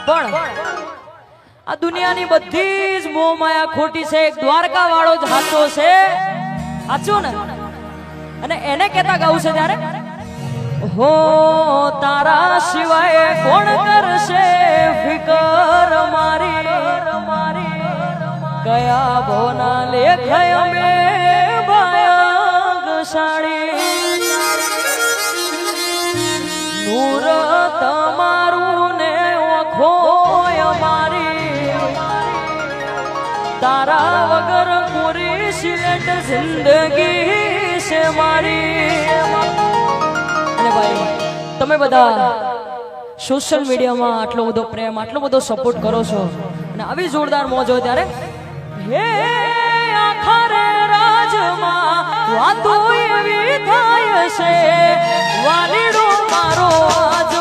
પણ આ દુનિયાની બધી જ મોહ માયા ખોટી છે, એક દ્વારકા વાળો જ સાચો છે. સાચું ને? અને એને કેતા ગાવું છે ત્યારે હો તારા સિવાય કોણ કરશે ફિકર મારી, કયા ભોના લેખાય અમે ભાગશાળી, નૂર તમારું ને ઓખો અમારી, તારા વગર પૂરી સિલેટ જિંદગી છે મારી. અને ભાઈ તમે બધા સોશિયલ મીડિયામાં આટલો બધો પ્રેમ, આટલો બધો સપોર્ટ કરો છો અને આવી જોરદાર મોજ હોય ત્યારે હે આખરે રાજમાં વાતો એવી થાય છે, વાલીડો મારો આજ